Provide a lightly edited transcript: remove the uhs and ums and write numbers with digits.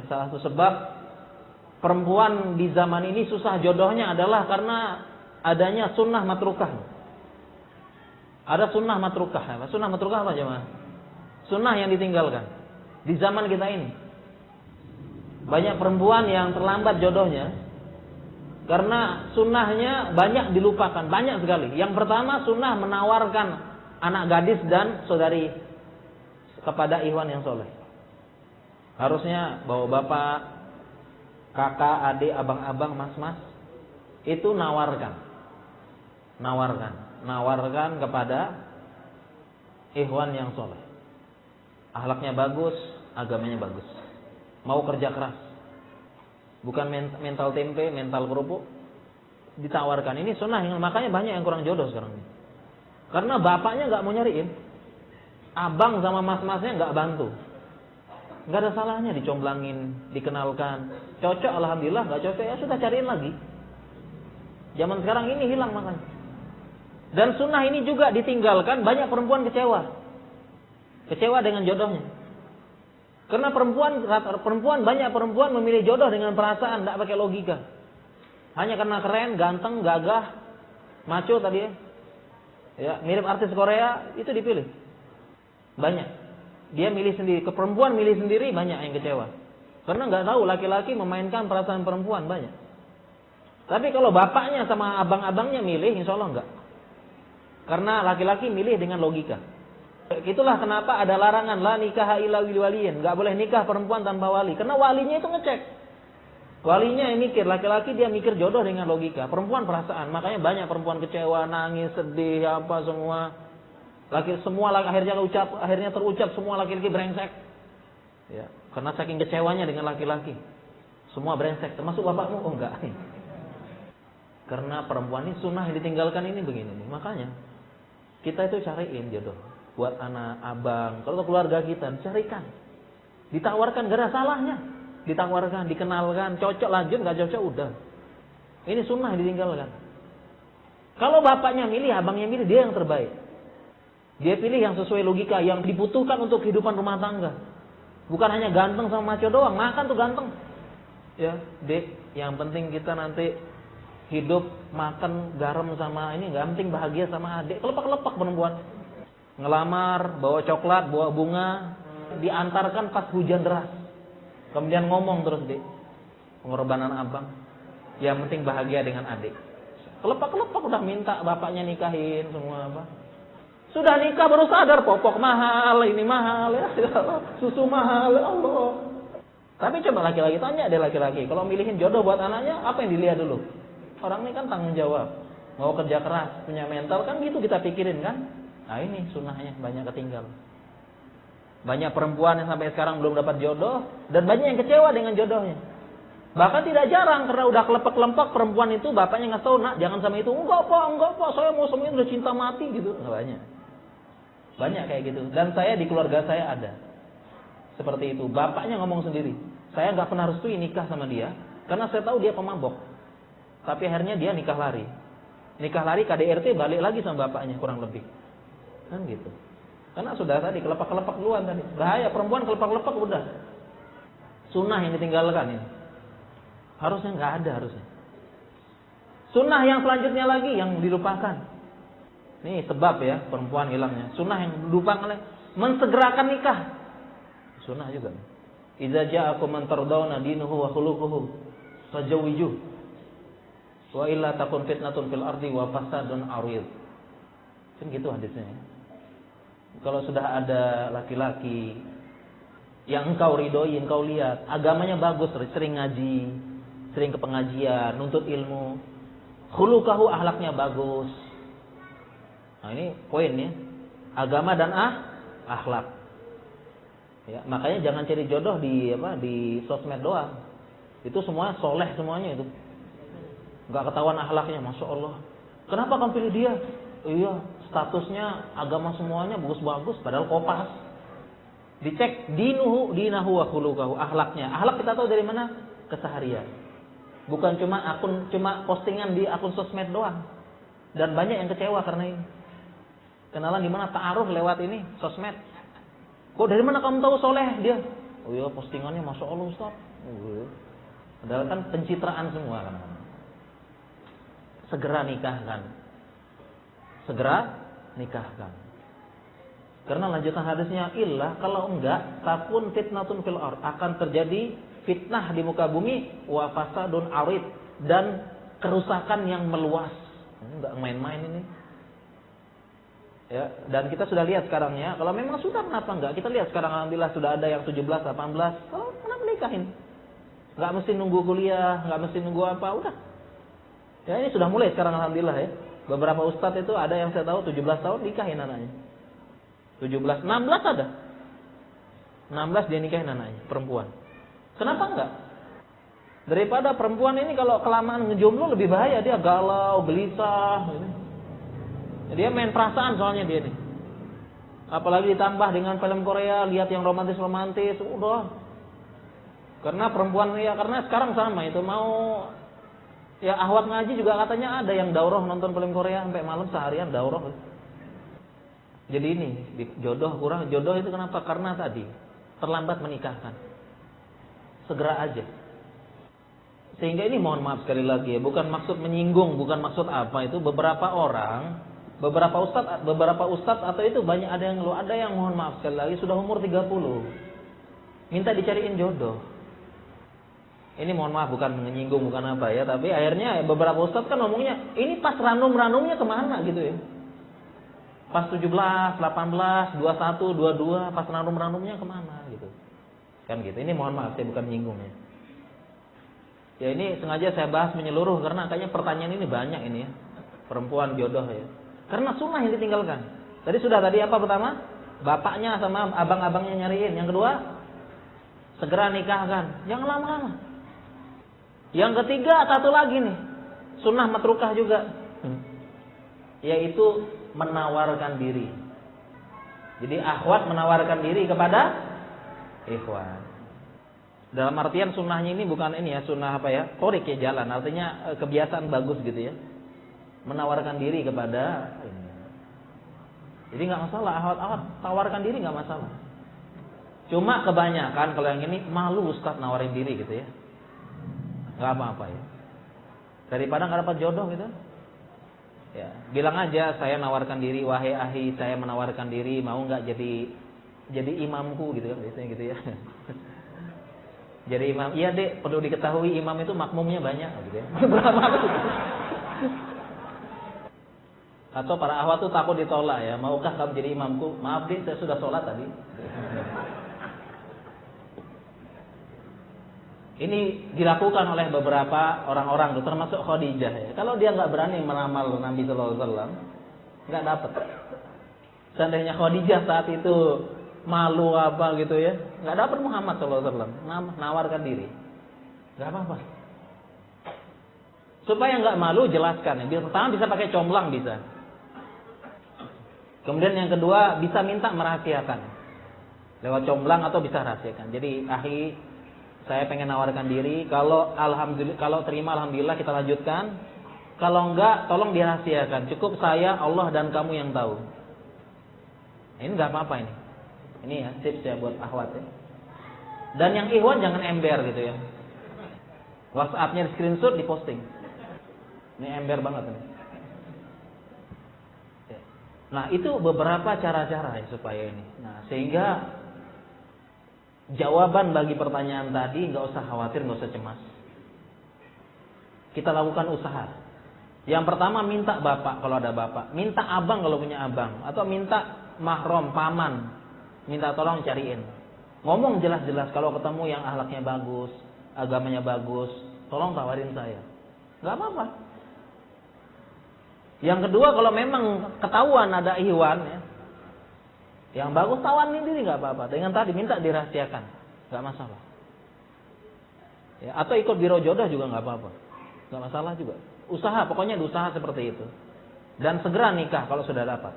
salah satu sebab perempuan di zaman ini susah jodohnya adalah karena adanya sunnah matrukah. Ada sunnah matrukah. Sunnah matrukah apa jemaah? Sunnah yang ditinggalkan di zaman kita ini. Banyak perempuan yang terlambat jodohnya karena sunnahnya banyak dilupakan, banyak sekali. Yang pertama, sunnah menawarkan anak gadis dan saudari kepada ikhwan yang soleh. Harusnya bawa bapak, kakak, adik, abang-abang, mas-mas, itu nawarkan kepada ikhwan yang soleh. Akhlaknya bagus, agamanya bagus, mau kerja keras, bukan mental tempe, mental kerupuk, ditawarkan. Ini sunnah, makanya banyak yang kurang jodoh sekarang ini. Karena bapaknya nggak mau nyariin, abang sama mas-masnya nggak bantu. Nggak ada salahnya dicomblangin, dikenalkan. Cocok, alhamdulillah. Nggak cocok, ya sudah cariin lagi. Zaman sekarang ini hilang makanya. Dan sunnah ini juga ditinggalkan, banyak perempuan kecewa dengan jodohnya. Karena banyak perempuan memilih jodoh dengan perasaan, tidak pakai logika. Hanya karena keren, ganteng, gagah, maco tadi ya, mirip artis Korea, itu dipilih. Banyak. Dia milih sendiri, perempuan milih sendiri, banyak yang kecewa. Karena nggak tahu laki-laki memainkan perasaan perempuan, banyak. Tapi kalau bapaknya sama abang-abangnya milih, insya Allah enggak. Karena laki-laki milih dengan logika. Itulah kenapa ada larangan la nikah illa waliyin, nggak boleh nikah perempuan tanpa wali. Karena walinya itu ngecek. Walinya yang mikir, laki-laki dia mikir jodoh dengan logika, perempuan perasaan. Makanya banyak perempuan kecewa, nangis, sedih, apa semua. Akhirnya terucap semua laki-laki brengsek. Ya, karena saking kecewanya dengan laki-laki. Semua brengsek, termasuk bapakmu. Oh enggak. Karena perempuan ini sunnah yang ditinggalkan ini begini nih. Makanya kita itu cariin jodoh buat anak, abang, kalau keluarga kita carikan. Ditawarkan, gak ada salahnya. Ditawarkan, dikenalkan, cocok lanjut, gak cocok udah. Ini sunnah yang ditinggalkan. Kalau bapaknya milih, abangnya milih, dia yang terbaik. Dia pilih yang sesuai logika, yang dibutuhkan untuk kehidupan rumah tangga. Bukan hanya ganteng sama maco doang, makan tuh ganteng. Ya, Dek, yang penting kita nanti hidup makan garam sama ini, nggak penting bahagia sama adik. Kelepak-kelepak perempuan. Ngelamar, bawa coklat, bawa bunga, diantarkan pas hujan deras. Kemudian ngomong terus, Dek, pengorbanan abang. Yang penting bahagia dengan adik. Kelepak-kelepak udah minta bapaknya nikahin semua apa. Sudah nikah baru sadar popok mahal, ini mahal ya, susu mahal ya Allah. Tapi coba laki-laki tanya deh laki-laki, kalau milihin jodoh buat anaknya, apa yang dilihat dulu? Orang ini kan tanggung jawab, mau kerja keras, punya mental kan gitu kita pikirin kan. Nah ini sunnahnya banyak ketinggal. Banyak perempuan yang sampai sekarang belum dapat jodoh dan banyak yang kecewa dengan jodohnya. Bahkan tidak jarang karena udah kelepek-kelempak perempuan itu bapaknya nggak tahu, nak jangan sama itu. Enggak pak, saya mau sama itu udah cinta mati gitu. Banyak kayak gitu. Dan saya di keluarga saya ada seperti itu. Bapaknya ngomong sendiri, saya nggak pernah restui nikah sama dia karena saya tahu dia pemabok. Tapi akhirnya dia nikah lari, KDRT balik lagi sama bapaknya kurang lebih. Kan gitu. Karena sudah tadi kelepak-kelepak duluan tadi. Bahaya perempuan kelepak-kelepak udah. Sunnah yang ditinggalkan ini. Harusnya nggak ada harusnya. Sunnah yang selanjutnya lagi yang dilupakan. Ini sebab ya perempuan hilangnya. Sunnah yang dilupakan mensegerakan nikah. Sunnah juga. Idza ja'akum man tardawna dinuhu wa khuluquhu fajawwijuh. Wa illa takun fitnatun fil ardi wa fasadun 'arid. Kan gitu hadisnya. Kalau sudah ada laki-laki yang engkau ridhoi, engkau lihat agamanya bagus, sering ngaji, sering ke pengajian, nuntut ilmu, khuluquhu akhlaknya bagus. Nah ini poinnya, agama dan akhlak. Ya, makanya jangan cari jodoh di sosmed doang. Itu semua soleh semuanya itu. Enggak ketahuan akhlaknya, masya Allah. Kenapa kamu pilih dia? Iya, statusnya agama semuanya bagus-bagus, padahal kopas. Dicek dinahu wa khuluquhu, akhlaknya. Akhlak kita tahu dari mana? Keseharian. Bukan cuma postingan di akun sosmed doang. Dan banyak yang kecewa karena ini. Kenalan di mana? Ta'aruf lewat ini, sosmed. Kok dari mana kamu tahu soleh dia? Oh iya postingannya Masya Allah Ustaz. Padahal kan pencitraan semua kan. Segera nikahkan. Segera nikahkan. Karena lanjutan hadisnya illah kalau enggak takun fitnatun fil ard, akan terjadi fitnah di muka bumi wa fasadun arid, dan kerusakan yang meluas. Ini enggak main-main ini. Ya, dan kita sudah lihat sekarang ya, kalau memang sudah kenapa enggak? Kita lihat sekarang alhamdulillah sudah ada yang 17, 18. Kalau kenapa nikahin? Enggak mesti nunggu kuliah, enggak mesti nunggu apa, udah. Ya ini sudah mulai sekarang alhamdulillah ya. Beberapa ustadz itu ada yang saya tahu 17 tahun nikahin anaknya. 17, 16 ada. 16 dia nikahin anaknya, perempuan. Kenapa enggak? Daripada perempuan ini kalau kelamaan ngejomblo lebih bahaya, dia galau, gelisah gitu. Dia main perasaan soalnya dia nih. Apalagi ditambah dengan film Korea, lihat yang romantis-romantis, udah. Karena perempuan ya, karena sekarang sama itu mau ya ahwat ngaji juga katanya ada yang daurah nonton film Korea sampai malam seharian daurah. Jadi ini jodoh kurang, jodoh itu kenapa? Karena tadi terlambat menikahkan. Segera aja. Sehingga ini mohon maaf sekali lagi ya, bukan maksud menyinggung, bukan maksud apa itu, beberapa orang, beberapa ustadz atau itu banyak ada yang mohon maaf sekali lagi sudah umur 30. Minta dicariin jodoh. Ini mohon maaf bukan menyinggung, bukan apa ya, tapi akhirnya beberapa ustadz kan ngomongnya, ini pas ranum-ranumnya kemana gitu ya. Pas 17, 18, 21, 22, pas ranum-ranumnya kemana gitu. Kan gitu. Ini mohon maaf, saya bukan menyinggung ya. Ya ini sengaja saya bahas menyeluruh karena kayaknya pertanyaan ini banyak ini ya. Perempuan jodoh ya. Karena sunnah yang ditinggalkan. Tadi apa pertama? Bapaknya sama abang-abangnya nyariin. Yang kedua, segera nikahkan. Jangan lama-lama. Yang ketiga, satu lagi nih. Sunnah matrukah juga. Yaitu menawarkan diri. Jadi akhwat menawarkan diri kepada ikhwan. Dalam artian sunnahnya ini bukan ini ya, sunnah apa ya? Torik ya, jalan. Artinya kebiasaan bagus gitu ya. Menawarkan diri kepada ini. Jadi nggak masalah akhwat tawarkan diri nggak masalah. Cuma kebanyakan kalau yang ini malu Ustaz nawarin diri gitu ya. Nggak apa-apa ya. Daripada nggak dapat jodoh gitu. Ya, bilang aja saya nawarkan diri, wahai ahi, saya menawarkan diri, mau nggak jadi imamku gitu kan, biasanya gitu ya. Jadi imam, iya dek, perlu diketahui imam itu makmumnya banyak gitu ya. Atau para ahwat tuh takut ditolak ya, maukah kamu jadi imamku? Maaf dek, saya sudah sholat tadi. Ini dilakukan oleh beberapa orang-orang, termasuk Khadijah ya. Kalau dia nggak berani meramal Nabi Sallallahu Alaihi Wasallam, nggak dapat. Seandainya Khadijah saat itu malu apa gitu ya, nggak dapat Muhammad Sallallahu Alaihi Wasallam. Nawarkan diri, nggak apa-apa. Supaya nggak malu jelaskan. Yang pertama bisa pakai comblang bisa. Kemudian yang kedua bisa minta merahasiakan lewat comblang atau bisa rahasiakan. Jadi ahi, saya pengen nawarkan diri, kalau terima alhamdulillah kita lanjutkan. Kalau enggak tolong dirahasiakan. Cukup saya, Allah dan kamu yang tahu. Ini enggak apa-apa ini. Ini ya tips ya buat akhwat ya. Dan yang ikhwan jangan ember gitu ya. WhatsApp-nya di screenshot, diposting. Ini ember banget ini. Nah, itu beberapa cara-cara ya supaya ini. Nah, sehingga jawaban bagi pertanyaan tadi nggak usah khawatir, nggak usah cemas. Kita lakukan usaha. Yang pertama minta bapak kalau ada bapak, minta abang kalau punya abang, atau minta mahram, paman, minta tolong cariin. Ngomong jelas-jelas kalau ketemu yang akhlaknya bagus, agamanya bagus, tolong tawarin saya. Nggak apa-apa. Yang kedua kalau memang ketahuan ada ihwan ya, yang bagus tawarin diri nggak apa-apa. Dengan tadi minta dirahasiakan, nggak masalah. Ya, atau ikut biro jodoh juga nggak apa-apa, nggak masalah juga. Usaha, pokoknya usaha seperti itu. Dan segera nikah kalau sudah dapat.